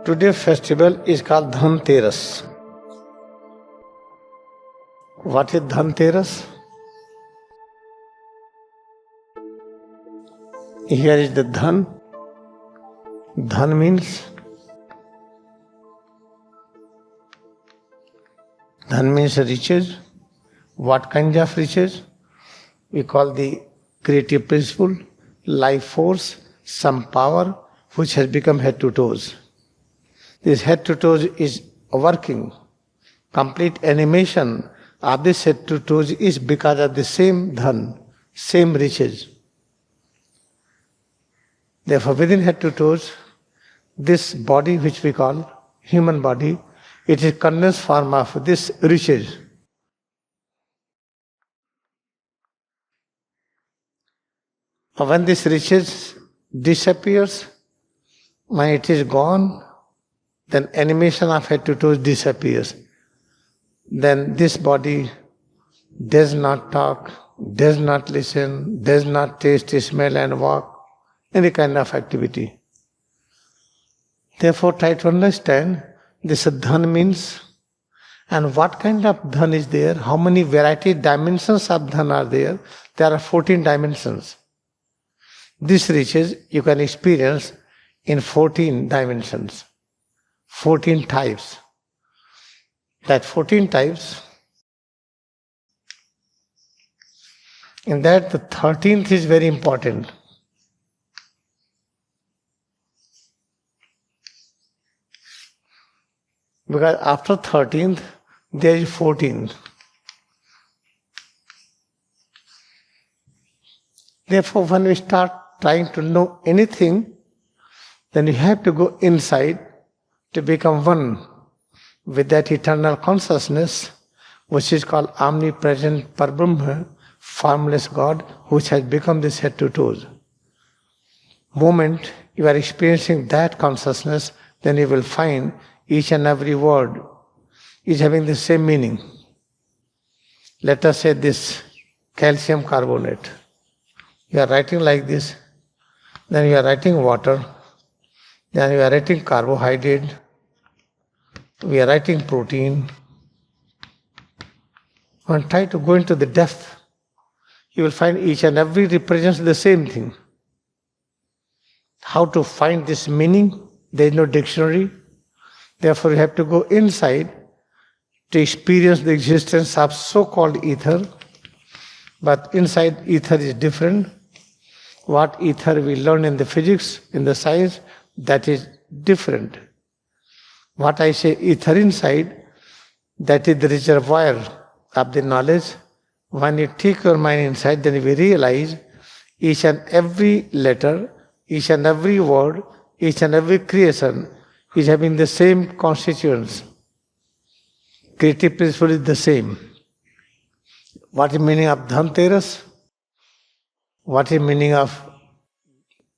Today's festival is called Dhanteras. What is Dhanteras? Here is the Dhan. Dhan means riches. What kind of riches? We call the creative principle, life force, some power which has become head to toes. This head to toes is working. Complete animation of this head to toes is because of the same dhan, same riches. Therefore, within head to toes, this body which we call human body, it is condensed form of this riches. When this riches disappears, when it is gone, then animation of head to toes disappears. Then this body does not talk, does not listen, does not taste, smell and walk, any kind of activity. Therefore, try to understand this dhan means and what kind of dhan is there, how many variety dimensions of dhan are there. There are 14 dimensions. These riches you can experience in 14 dimensions, 14 types. That 14 types, in that the 13th is very important. Because after 13th, there is 14th. Therefore, when we start trying to know anything, then you have to go inside to become one with that eternal consciousness, which is called omnipresent Parabrahma, formless God, which has become this head to toes. Moment you are experiencing that consciousness, then you will find each and every word is having the same meaning. Let us say this calcium carbonate. You are writing like this, then you are writing water, then you are writing carbohydrate, we are writing protein. And try to go into the depth, you will find each and every represents the same thing. How to find this meaning? There is no dictionary. Therefore, you have to go inside to experience the existence of so-called ether. But inside ether is different. What ether we learn in the physics, in the science, that is different. What I say ether inside, that is the reservoir of the knowledge. When you take your mind inside, then we realize each and every letter, each and every word, each and every creation is having the same constituents. Creative principle is the same. What is meaning of Dhanteras? What is meaning of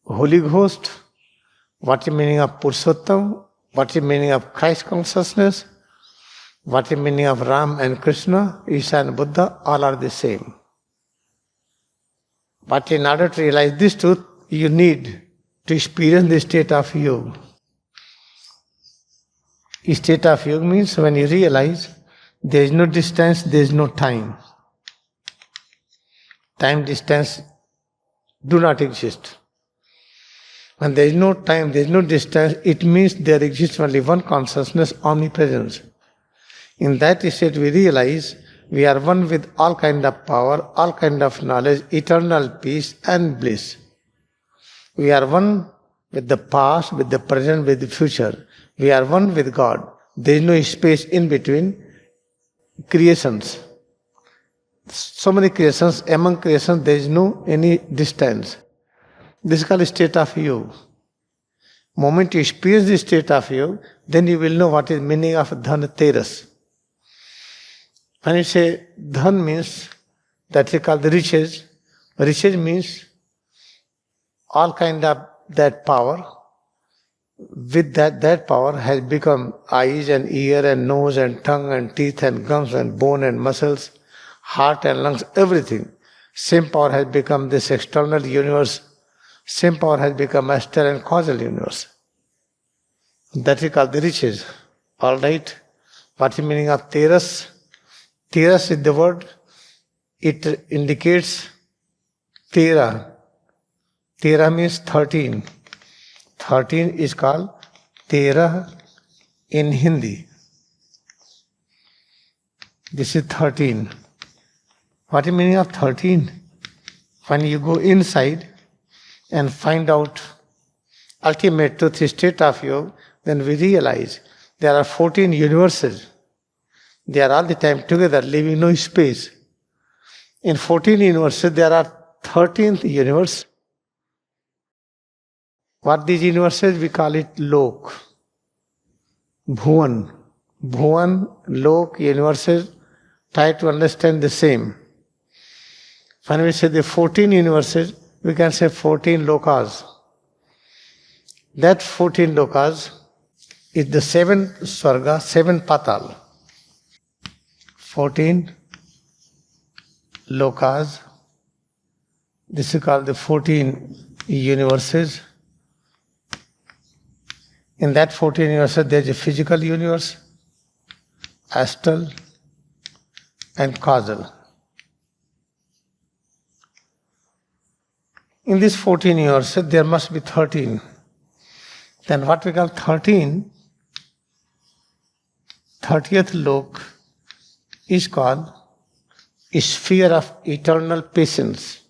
Holy Ghost? What is meaning of Purushottam? What is meaning of Christ consciousness? What is meaning of Ram and Krishna, Isa and Buddha? All are the same. But in order to realize this truth, you need to experience the state of yoga. State of yoga means when you realize there is no distance, there is no time. Time, distance do not exist. When there is no time, there is no distance, it means there exists only one consciousness, omnipresence. In that state we realize we are one with all kind of power, all kind of knowledge, eternal peace and bliss. We are one with the past, with the present, with the future. We are one with God. There is no space in between creations. So many creations, among creations there is no any distance. This is called a state of yoga. Moment you experience the state of yoga, then you will know what is meaning of Dhanteras. When you say Dhan means, that is called the riches. Riches means all kind of that power. With that power has become eyes and ear and nose and tongue and teeth and gums and bone and muscles, heart and lungs, everything. Same power has become this external universe. Same power has become astral and causal universe. That is called the riches. All right. What is the meaning of teras? Teras is the word. It indicates tera. Tera means 13. 13 is called tera in Hindi. This is 13. What is the meaning of 13? When you go inside and find out ultimate truth state of yoga, then we realize there are 14 universes. They are all the time together, leaving no space. In 14 universes, there are 13th universe. What these universes? We call it Lok. Bhuvan. Bhuvan, Lok, universes, try to understand the same. When we say the 14 universes, we can say 14 lokas. That 14 lokas is the 7 swarga, 7 patal. 14 lokas. This is called the 14 universes. In that 14 universes, there is a physical universe, astral, and causal. In this 14 universes, there must be 13. Then what we call 13, 30th lok is called sphere of eternal patience.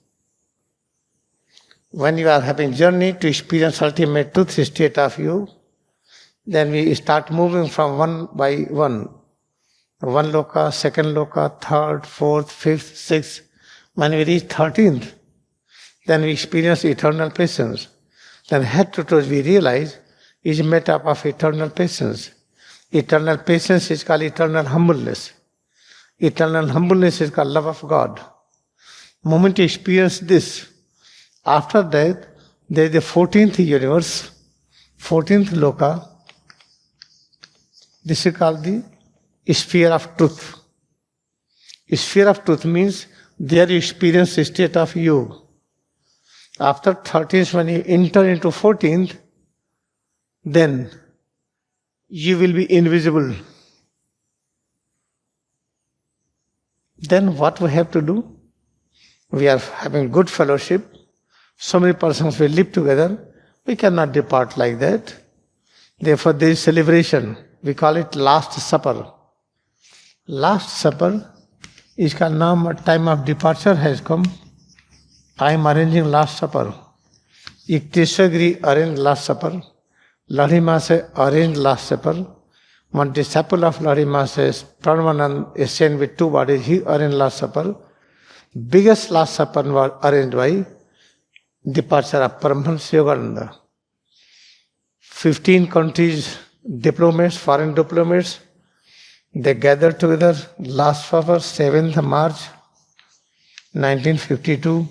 When you are having journey to experience ultimate truth state of you, then we start moving from one by one. One loka, second loka, third, fourth, fifth, sixth. When we reach 13th, then we experience eternal patience. Then head to toes we realize is made up of eternal patience. Eternal patience is called eternal humbleness. Eternal humbleness is called love of God. Moment you experience this, after that, there is the 14th universe, 14th loka. This is called the sphere of truth. Sphere of truth means there you experience the state of yoga. After 13th, when you enter into 14th, then you will be invisible. Then what we have to do? We are having good fellowship. So many persons will live together. We cannot depart like that. Therefore, there is celebration. We call it Last Supper. Last Supper is called now time of departure has come. I am arranging Last Supper. Yukteswar arranged Last Supper. Lahiri se arranged Last Supper. One disciple of Lahiri says, Pranavanand is sent with 2 bodies. He arranged Last Supper. Biggest Last Supper was arranged by departure of Paramahansa Yogananda. 15 countries, diplomats, foreign diplomats, they gathered together Last Supper, 7th March 1952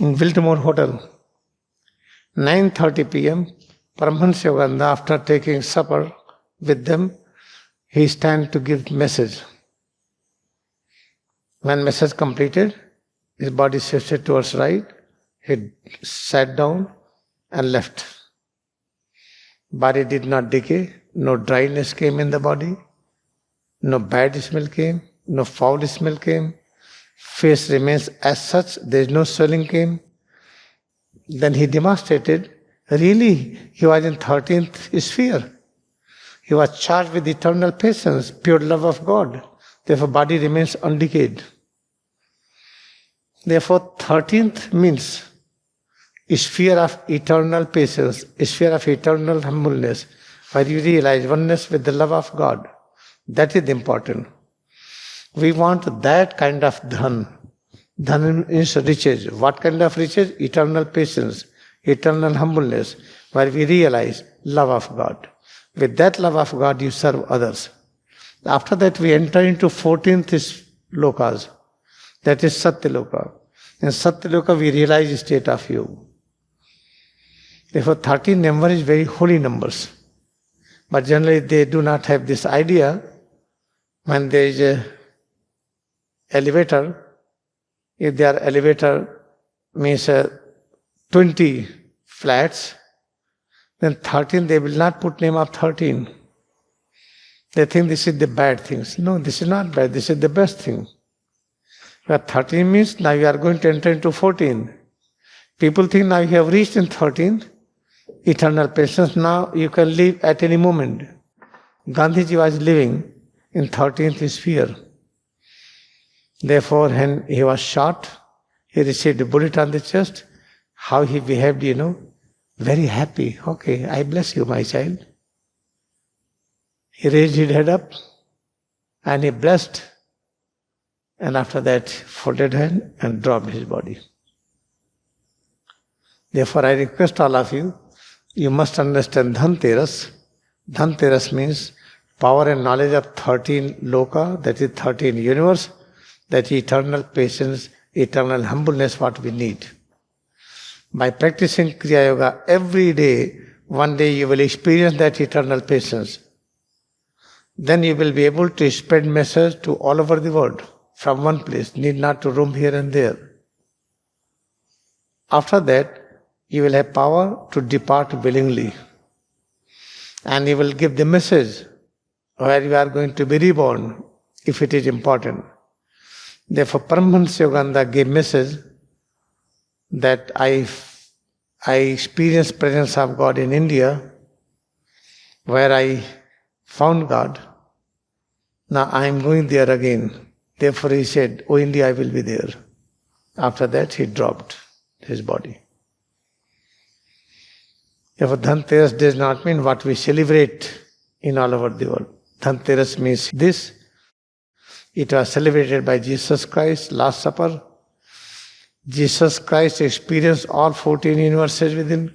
in Biltmore Hotel. 9:30 p.m. Paramahansa Yogananda, after taking supper with them, he stand to give message. When message completed, his body shifted towards right, he sat down and left. Body did not decay, no dryness came in the body, no bad smell came, no foul smell came, face remains as such, there is no swelling came. Then he demonstrated, really, he was in 13th sphere. He was charged with eternal patience, pure love of God. Therefore, body remains undecayed. Therefore, 13th means sphere of eternal patience, sphere of eternal humbleness, where you realize oneness with the love of God. That is important. We want that kind of dhan. Dhan is riches. What kind of riches? Eternal patience, eternal humbleness, where we realize love of God. With that love of God, you serve others. After that, we enter into 14th lokas. That is Satyaloka. In Satyaloka, we realize the state of you. Therefore, 13 number is very holy numbers. But generally, they do not have this idea. When there is a elevator, if their elevator means 20 flats, Then 13, they will not put name of 13. They think this is the bad things. No, this is not bad, this is the best thing. Where 13 means now you are going to enter into 14. People think now you have reached in 13, eternal patience, now you can leave at any moment. Gandhiji was living in 13th sphere. Therefore, when he was shot, he received a bullet on the chest. How he behaved, very happy. Okay, I bless you, my child. He raised his head up and he blessed. And after that, folded hand and dropped his body. Therefore, I request all of you, you must understand Dhanteras. Dhanteras means power and knowledge of 13 loka, that is 13 universe, that eternal patience, eternal humbleness, what we need. By practicing Kriya Yoga every day, one day you will experience that eternal patience. Then you will be able to spread message to all over the world from one place, need not to roam here and there. After that, you will have power to depart willingly. And you will give the message where you are going to be reborn, if it is important. Therefore, Paramahansa Yogananda gave message that I experienced presence of God in India, where I found God. Now I am going there again. Therefore he said, "Oh India, I will be there." After that he dropped his body. Therefore Dhanteras does not mean what we celebrate in all over the world. Dhanteras means this. It was celebrated by Jesus Christ, Last Supper. Jesus Christ experienced all 14 universes within,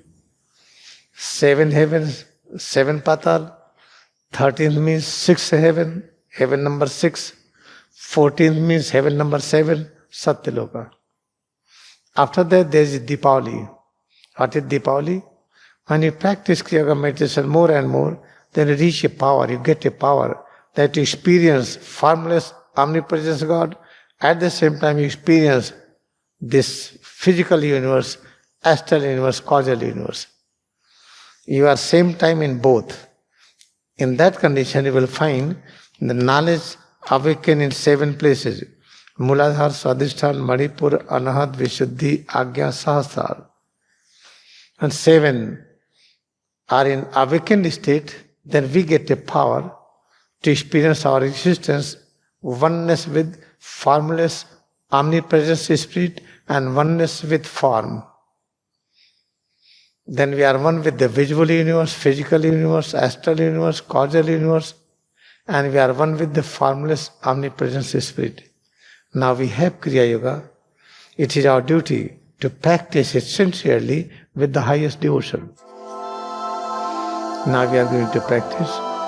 7 heavens, 7 patal. 13th means 6th heaven, heaven number 6. 14th means heaven number 7, Satyaloka. After that there is Deepavali. What is Deepavali? When you practice Kriya Yoga meditation more and more, then you reach a power, you get a power that you experience formless omnipresence God. At the same time you experience this physical universe, astral universe, causal universe. You are same time in both. In that condition you will find the knowledge awaken in 7 places. Muladhara, Swadhisthana, Manipura, Anahat, Vishuddhi, Agya, Sahasrara. And 7 are in awakened state, then we get a power to experience our existence, oneness with formless omnipresence spirit and oneness with form. Then we are one with the visible universe, physical universe, astral universe, causal universe, and we are one with the formless omnipresence spirit. Now we have Kriya Yoga. It is our duty to practice it sincerely with the highest devotion. Now we are going to practice.